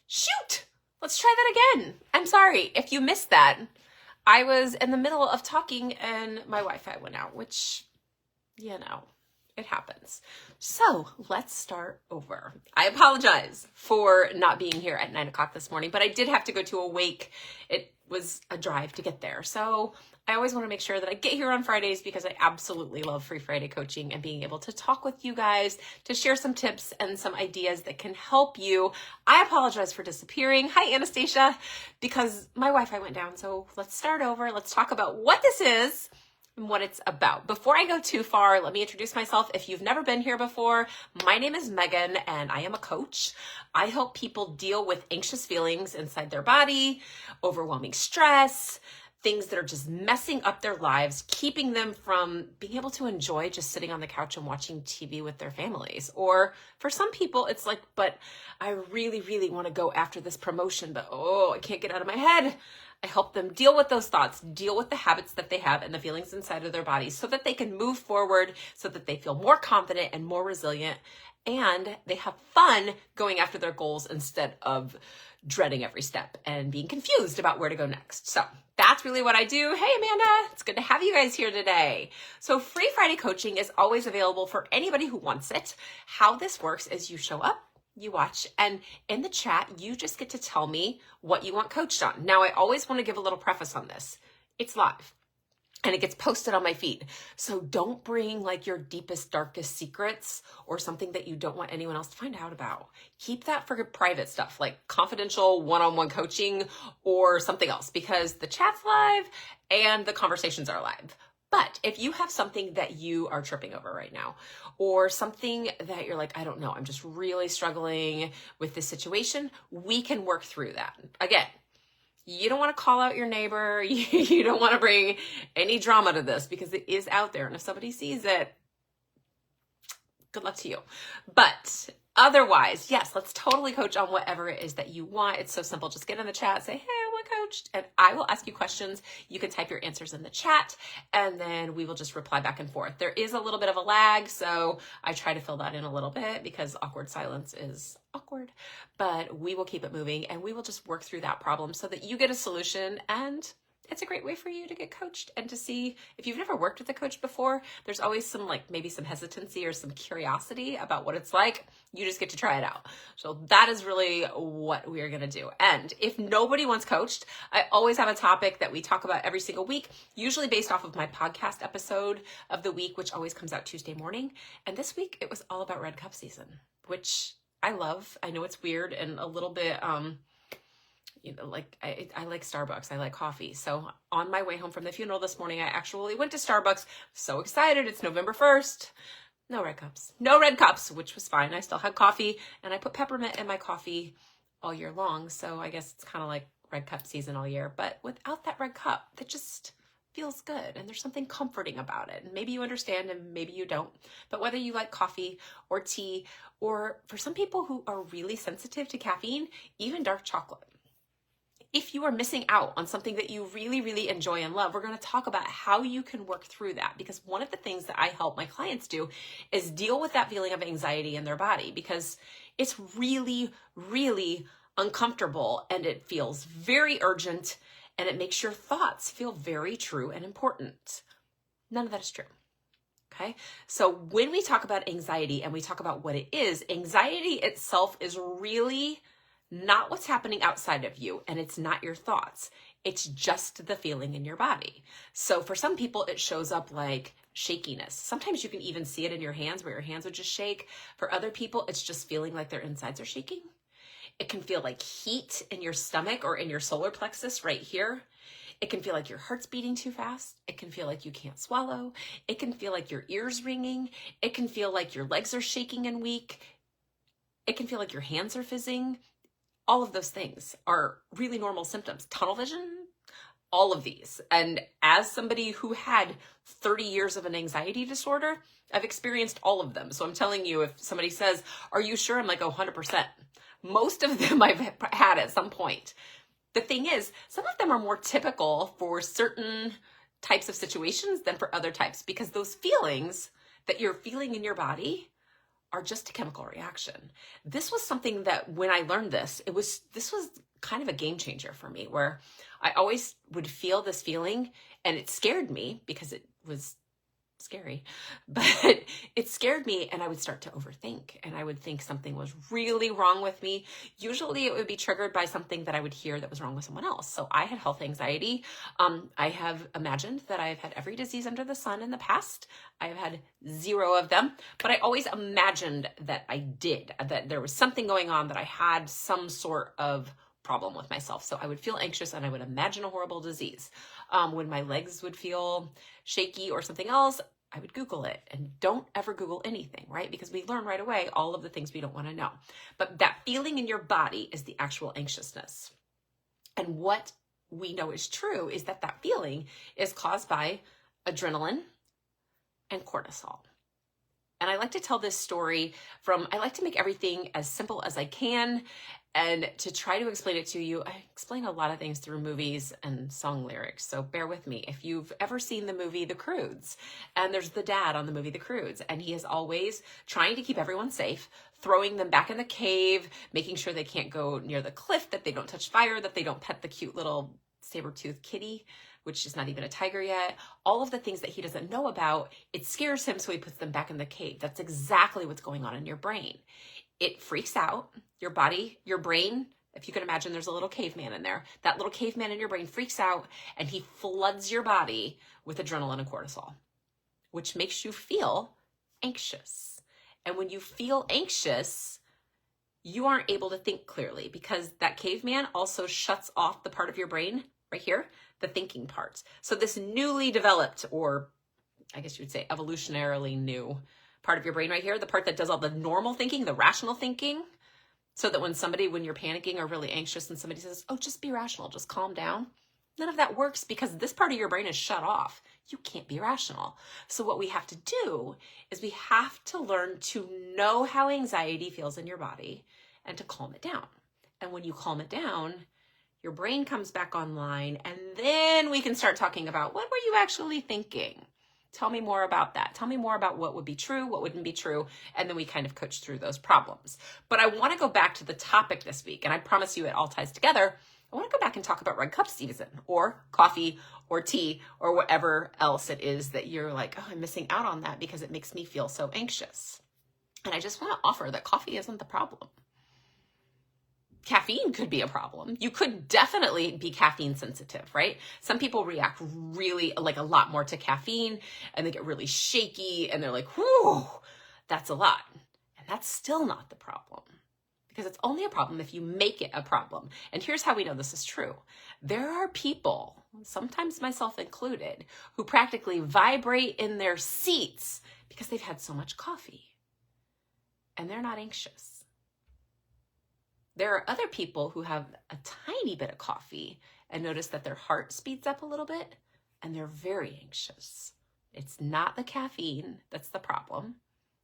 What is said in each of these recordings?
Shoot, let's try that again. I'm sorry if you missed that. I was in the middle of talking and my Wi-Fi went out, which, it happens. So let's start over. I apologize for not being here at 9 o'clock this morning, but I did have to go to a wake. It was a drive to get there. So I always want to make sure that I get here on Fridays because I absolutely love Free Friday coaching and being able to talk with you guys, to share some tips and some ideas that can help you. I apologize for disappearing. Hi, Anastasia, because my Wi-Fi went down. So let's start over. Let's talk about what this is and what it's about. Before I go too far, let me introduce myself. If you've never been here before, my name is Megan and I am a coach. I help people deal with anxious feelings inside their body, overwhelming stress, things that are just messing up their lives, keeping them from being able to enjoy just sitting on the couch and watching TV with their families. Or for some people, it's like, but I really, really want to go after this promotion, but I can't get out of my head. I help them deal with those thoughts, deal with the habits that they have and the feelings inside of their bodies so that they can move forward, so that they feel more confident and more resilient, and they have fun going after their goals instead of dreading every step and being confused about where to go next. So that's really what I do. Hey, Amanda, it's good to have you guys here today. So Free Friday coaching is always available for anybody who wants it. How this works is you show up, you watch, and in the chat, you just get to tell me what you want coached on. Now, I always want to give a little preface on this. It's live and it gets posted on my feed. So don't bring like your deepest, darkest secrets or something that you don't want anyone else to find out about. Keep that for private stuff, like confidential one-on-one coaching or something else, because the chat's live and the conversations are live. But if you have something that you are tripping over right now, or something that you're like, I don't know, I'm just really struggling with this situation, we can work through that. Again, you don't want to call out your neighbor. You don't want to bring any drama to this because it is out there. And if somebody sees it, good luck to you. But otherwise, yes, let's totally coach on whatever it is that you want. It's so simple. Just get in the chat, say, hey, I want coached, and I will ask you questions. You can type your answers in the chat, and then we will just reply back and forth. There is a little bit of a lag, so I try to fill that in a little bit because awkward silence is awkward, but we will keep it moving and we will just work through that problem so that you get a solution. And it's a great way for you to get coached and to see if you've never worked with a coach before. There's always some maybe some hesitancy or some curiosity about what it's like. You just get to try it out. So that is really what we are going to do. And if nobody wants coached, I always have a topic that we talk about every single week, usually based off of my podcast episode of the week, which always comes out Tuesday morning. And this week it was all about red cup season, which I love. I know it's weird and a little bit, I like Starbucks. I like coffee. So on my way home from the funeral this morning, I actually went to Starbucks. So excited. It's November 1st. No red cups, which was fine. I still had coffee and I put peppermint in my coffee all year long. So I guess it's kind of like red cup season all year, but without that red cup, that just feels good. And there's something comforting about it. And maybe you understand and maybe you don't, but whether you like coffee or tea, or for some people who are really sensitive to caffeine, even dark chocolate. If you are missing out on something that you really, really enjoy and love, we're going to talk about how you can work through that. Because one of the things that I help my clients do is deal with that feeling of anxiety in their body, because it's really, really uncomfortable and it feels very urgent and it makes your thoughts feel very true and important. None of that is true. Okay. So when we talk about anxiety and we talk about what it is, anxiety itself is really not what's happening outside of you, and it's not your thoughts. It's just the feeling in your body. So for some people, it shows up like shakiness. Sometimes you can even see it in your hands where your hands would just shake. For other people, it's just feeling like their insides are shaking. It can feel like heat in your stomach or in your solar plexus right here. It can feel like your heart's beating too fast. It can feel like you can't swallow. It can feel like your ears ringing. It can feel like your legs are shaking and weak. It can feel like your hands are fizzing. All of those things are really normal symptoms. Tunnel vision, all of these. And as somebody who had 30 years of an anxiety disorder, I've experienced all of them. So I'm telling you, if somebody says, are you sure? I'm like, 100%. Most of them I've had at some point. The thing is, some of them are more typical for certain types of situations than for other types, because those feelings that you're feeling in your body are just a chemical reaction. This was something that when I learned this was kind of a game changer for me, where I always would feel this feeling and it scared me because it was scary, but it scared me, and I would start to overthink, and I would think something was really wrong with me. Usually it would be triggered by something that I would hear that was wrong with someone else. So I had health anxiety. I have imagined that I've had every disease under the sun in the past. I have had 0 of them, but I always imagined that I did, that there was something going on, that I had some sort of problem with myself. So I would feel anxious and I would imagine a horrible disease. When my legs would feel shaky or something else, I would Google it. And don't ever Google anything, right? Because we learn right away all of the things we don't want to know. But that feeling in your body is the actual anxiousness. And what we know is true is that that feeling is caused by adrenaline and cortisol. And I like to tell this story I like to make everything as simple as I can. And to try to explain it to you, I explain a lot of things through movies and song lyrics. So bear with me. If you've ever seen the movie The Croods, and there's the dad on the movie The Croods, and he is always trying to keep everyone safe, throwing them back in the cave, making sure they can't go near the cliff, that they don't touch fire, that they don't pet the cute little saber-toothed kitty, which is not even a tiger yet. All of the things that he doesn't know about, it scares him, so he puts them back in the cave. That's exactly what's going on in your brain. It freaks out your body, your brain. If you can imagine, there's a little caveman in there. That little caveman in your brain freaks out, and he floods your body with adrenaline and cortisol, which makes you feel anxious. And when you feel anxious, you aren't able to think clearly, because that caveman also shuts off the part of your brain right here, the thinking parts. So this newly developed, or I guess you would say evolutionarily new part of your brain right here, the part that does all the normal thinking, the rational thinking, so that when you're panicking or really anxious and somebody says, oh, just be rational, just calm down, none of that works, because this part of your brain is shut off. You can't be rational. So what we have to do is we have to learn to know how anxiety feels in your body and to calm it down. And when you calm it down, your brain comes back online, and then we can start talking about, what were you actually thinking? Tell me more about that. Tell me more about what would be true, what wouldn't be true, and then we kind of coach through those problems. But I want to go back to the topic this week, and I promise you it all ties together. I want to go back and talk about red cup season, or coffee, or tea, or whatever else it is that you're like, oh, I'm missing out on that because it makes me feel so anxious. And I just want to offer that coffee isn't the problem. Caffeine could be a problem. You could definitely be caffeine sensitive, right? Some people react really like a lot more to caffeine, and they get really shaky, and they're like, whoo, that's a lot. And that's still not the problem, because it's only a problem if you make it a problem. And here's how we know this is true. There are people, sometimes myself included, who practically vibrate in their seats because they've had so much coffee, and they're not anxious. There are other people who have a tiny bit of coffee and notice that their heart speeds up a little bit, and they're very anxious. It's not the caffeine that's the problem.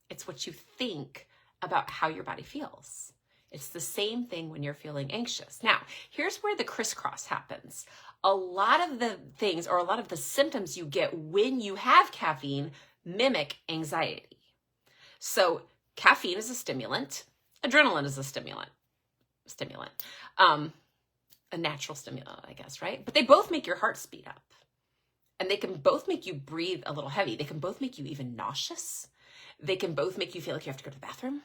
It's what you think about how your body feels. It's the same thing when you're feeling anxious. Now, here's where the crisscross happens. A lot of the things, or a lot of the symptoms you get when you have caffeine, mimic anxiety. So caffeine is a stimulant. Adrenaline is a stimulant, a natural stimulant, I guess, right? But they both make your heart speed up, and they can both make you breathe a little heavy. They can both make you even nauseous. They can both make you feel like you have to go to the bathroom.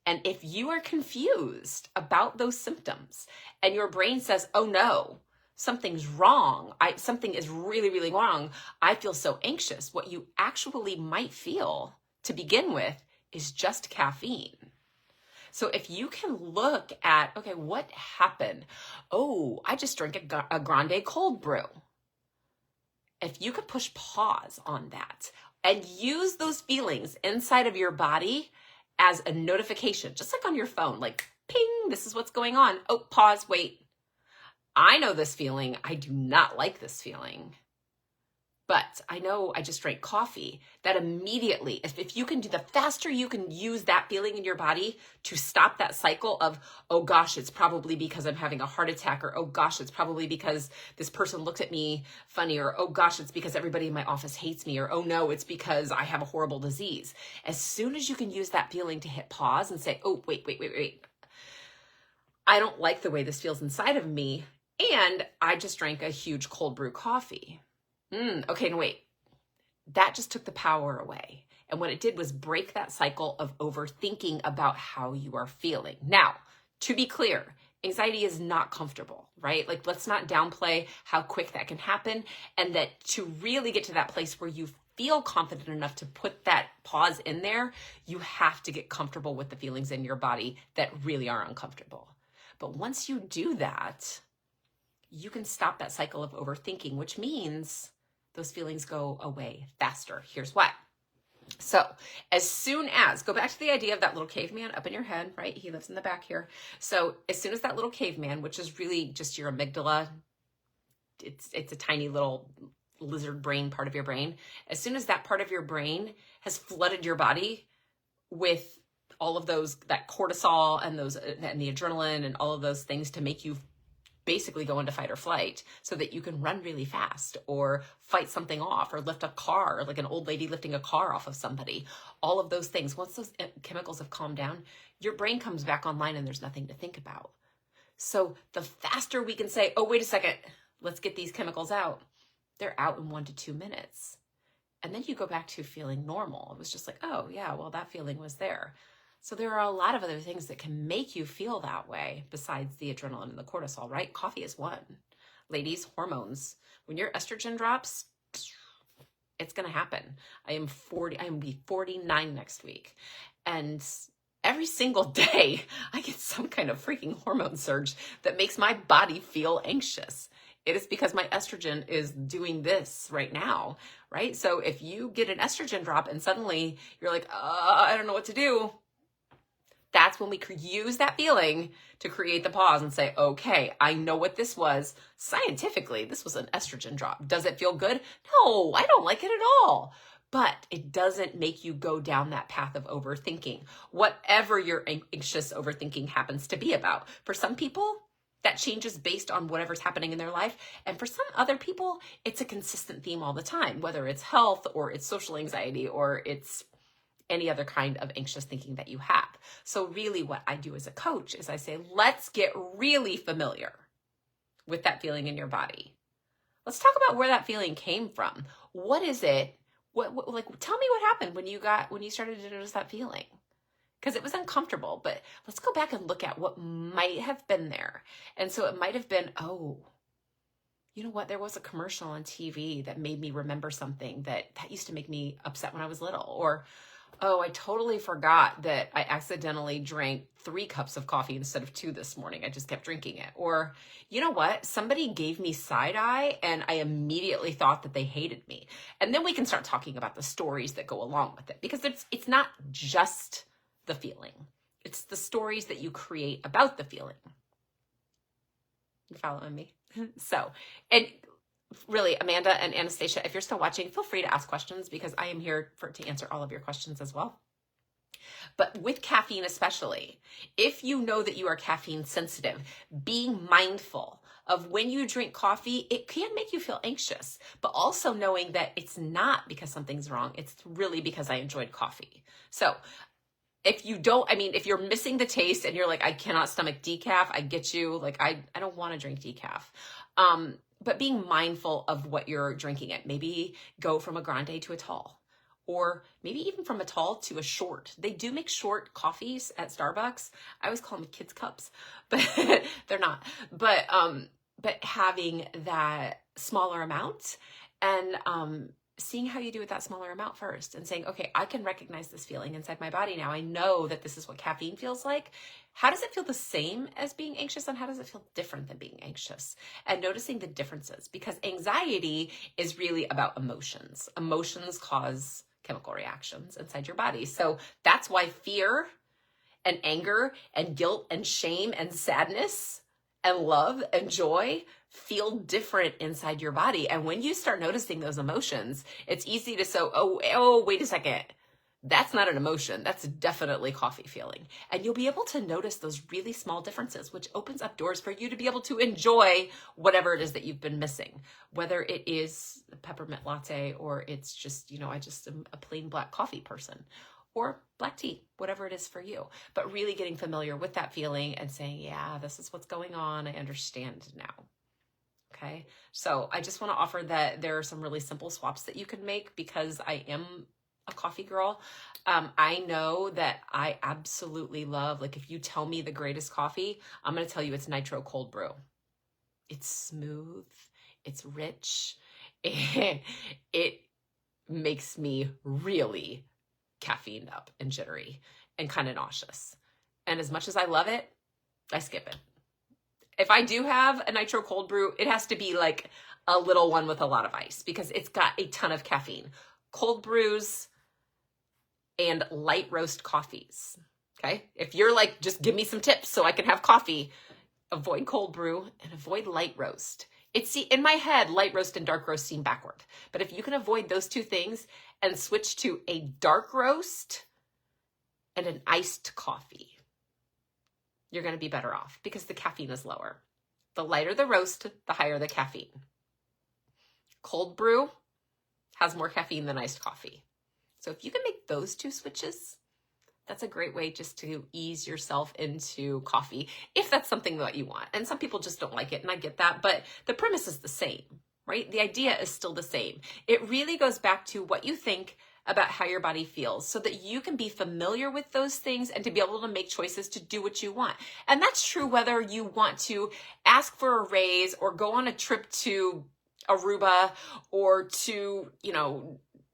And if you are confused about those symptoms and your brain says, oh no, something's wrong, something is really, really wrong, I feel so anxious, what you actually might feel to begin with is just caffeine. So if you can look at, okay, what happened? Oh, I just drank a grande cold brew. If you could push pause on that and use those feelings inside of your body as a notification, just like on your phone, like ping, this is what's going on. Oh, pause, wait. I know this feeling. I do not like this feeling. But I know I just drank coffee. That immediately, if you can do, the faster you can use that feeling in your body to stop that cycle of, oh gosh, it's probably because I'm having a heart attack, or oh gosh, it's probably because this person looked at me funny, or oh gosh, it's because everybody in my office hates me, or oh no, it's because I have a horrible disease. As soon as you can use that feeling to hit pause and say, oh, wait. I don't like the way this feels inside of me, and I just drank a huge cold brew coffee. Okay, no, wait. That just took the power away. And what it did was break that cycle of overthinking about how you are feeling. Now, to be clear, anxiety is not comfortable, right? Like, let's not downplay how quick that can happen. And that to really get to that place where you feel confident enough to put that pause in there, you have to get comfortable with the feelings in your body that really are uncomfortable. But once you do that, you can stop that cycle of overthinking, which means those feelings go away faster. Here's why. So as soon as, go back to the idea of that little caveman up in your head, right? He lives in the back here. So as soon as that little caveman, which is really just your amygdala, it's a tiny little lizard brain part of your brain. As soon as that part of your brain has flooded your body with all of those, that cortisol and the adrenaline and all of those things to make you basically go into fight or flight so that you can run really fast or fight something off or lift a car, like an old lady lifting a car off of somebody. All of those things, once those chemicals have calmed down, your brain comes back online and there's nothing to think about. So the faster we can say, oh, wait a second, let's get these chemicals out, they're out in 1 to 2 minutes. And then you go back to feeling normal. It was just like, oh yeah, well, that feeling was there. So there are a lot of other things that can make you feel that way besides the adrenaline and the cortisol, right? Coffee is one. Ladies, hormones. When your estrogen drops, it's going to happen. I am going to be 49 next week. And every single day, I get some kind of freaking hormone surge that makes my body feel anxious. It is because my estrogen is doing this right now, right? So if you get an estrogen drop and suddenly you're like, I don't know what to do, that's when we use that feeling to create the pause and say, okay, I know what this was. Scientifically, this was an estrogen drop. Does it feel good? No, I don't like it at all. But it doesn't make you go down that path of overthinking, whatever your anxious overthinking happens to be about. For some people, that changes based on whatever's happening in their life. And for some other people, it's a consistent theme all the time, whether it's health or it's social anxiety or it's any other kind of anxious thinking that you have. So really what I do as a coach is I say, let's get really familiar with that feeling in your body. Let's talk about where that feeling came from. What is it? Like, tell me what happened when you started to notice that feeling. Because it was uncomfortable, but let's go back and look at what might have been there. And so it might have been, oh, you know what? There was a commercial on TV that made me remember something that used to make me upset when I was little. Or, oh, I totally forgot that I accidentally drank 3 cups of coffee instead of 2 this morning. I just kept drinking it. Or, you know what? Somebody gave me side eye and I immediately thought that they hated me. And then we can start talking about the stories that go along with it, because it's not just the feeling. It's the stories that you create about the feeling. You following me? So, and really, Amanda and Anastasia, if you're still watching, feel free to ask questions because I am here to answer all of your questions as well. But with caffeine especially, if you know that you are caffeine sensitive, being mindful of when you drink coffee, it can make you feel anxious, but also knowing that it's not because something's wrong. It's really because I enjoyed coffee. So if you're missing the taste and you're like, I cannot stomach decaf, I get you. Like, I don't want to drink decaf. But being mindful of what you're drinking it. Maybe go from a grande to a tall, or maybe even from a tall to a short. They do make short coffees at Starbucks. I always call them kids cups, but they're not. But having that smaller amount and seeing how you do with that smaller amount first and saying, okay, I can recognize this feeling inside my body now. I know that this is what caffeine feels like. How does it feel the same as being anxious, and how does it feel different than being anxious? And noticing the differences, because anxiety is really about emotions. Emotions cause chemical reactions inside your body. So that's why fear and anger and guilt and shame and sadness and love and joy feel different inside your body. And when you start noticing those emotions, it's easy to say, oh, wait a second. That's not an emotion. That's definitely coffee feeling. And you'll be able to notice those really small differences, which opens up doors for you to be able to enjoy whatever it is that you've been missing, whether it is a peppermint latte or it's just, I just am a plain black coffee person, or black tea, whatever it is for you. But really getting familiar with that feeling and saying, yeah, this is what's going on. I understand now. Okay. So I just want to offer that there are some really simple swaps that you can make because I am a coffee girl. I know that I absolutely love, like if you tell me the greatest coffee, I'm going to tell you it's nitro cold brew. It's smooth. It's rich. It makes me really caffeined up and jittery and kind of nauseous. And as much as I love it, I skip it. If I do have a nitro cold brew, it has to be like a little one with a lot of ice because it's got a ton of caffeine. Cold brews and light roast coffees. Okay. If you're like, just give me some tips so I can have coffee, avoid cold brew and avoid light roast. In my head, light roast and dark roast seem backward. But if you can avoid those two things and switch to a dark roast and an iced coffee, you're going to be better off because the caffeine is lower. The lighter the roast, the higher the caffeine. Cold brew has more caffeine than iced coffee. So if you can make those two switches, that's a great way just to ease yourself into coffee, if that's something that you want. And some people just don't like it, and I get that, but the premise is the same, right? The idea is still the same. It really goes back to what you think about how your body feels so that you can be familiar with those things and to be able to make choices to do what you want. And that's true whether you want to ask for a raise or go on a trip to Aruba or to,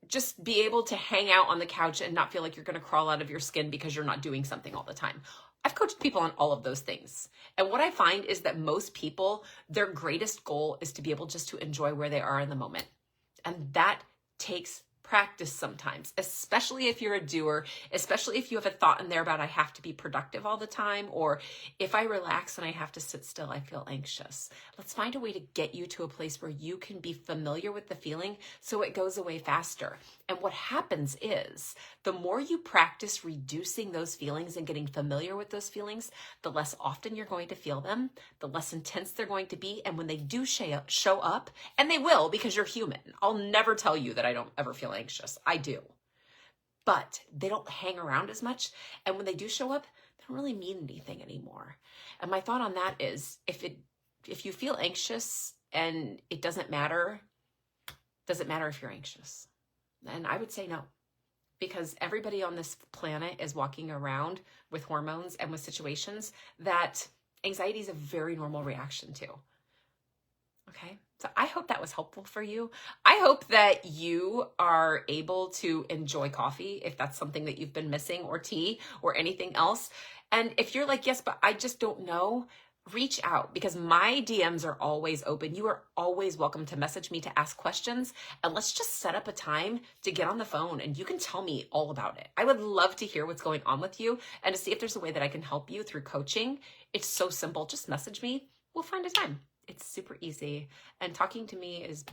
just be able to hang out on the couch and not feel like you're going to crawl out of your skin because you're not doing something all the time. I've coached people on all of those things. And what I find is that most people, their greatest goal is to be able just to enjoy where they are in the moment. And that takes practice sometimes, especially if you're a doer, especially if you have a thought in there about I have to be productive all the time, or if I relax and I have to sit still, I feel anxious. Let's find a way to get you to a place where you can be familiar with the feeling so it goes away faster. And what happens is the more you practice reducing those feelings and getting familiar with those feelings, the less often you're going to feel them, the less intense they're going to be. And when they do show up, and they will because you're human, I'll never tell you that I don't ever feel anxious. I do. But they don't hang around as much. And when they do show up, they don't really mean anything anymore. And my thought on that is if you feel anxious and it doesn't matter, does it matter if you're anxious? And I would say no, because everybody on this planet is walking around with hormones and with situations that anxiety is a very normal reaction to. Okay. So I hope that was helpful for you. I hope that you are able to enjoy coffee if that's something that you've been missing, or tea or anything else. And if you're like, yes, but I just don't know, reach out because my DMs are always open. You are always welcome to message me to ask questions, and let's just set up a time to get on the phone and you can tell me all about it. I would love to hear what's going on with you and to see if there's a way that I can help you through coaching. It's so simple. Just message me. We'll find a time. It's super easy. And talking to me is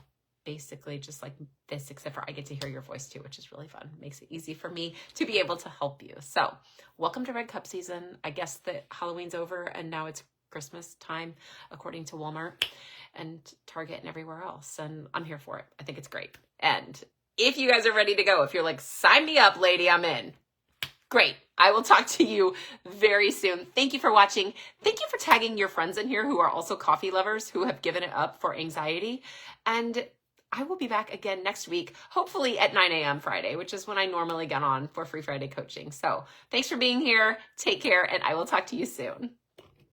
basically just like this, except for I get to hear your voice too, which is really fun. It makes it easy for me to be able to help you. So welcome to Red Cup season. I guess that Halloween's over and now it's Christmas time, according to Walmart and Target and everywhere else. And I'm here for it. I think it's great. And if you guys are ready to go, if you're like, sign me up, lady, I'm in. Great. I will talk to you very soon. Thank you for watching. Thank you for tagging your friends in here who are also coffee lovers who have given it up for anxiety. And I will be back again next week, hopefully at 9 a.m. Friday, which is when I normally get on for Free Friday coaching. So thanks for being here. Take care, and I will talk to you soon.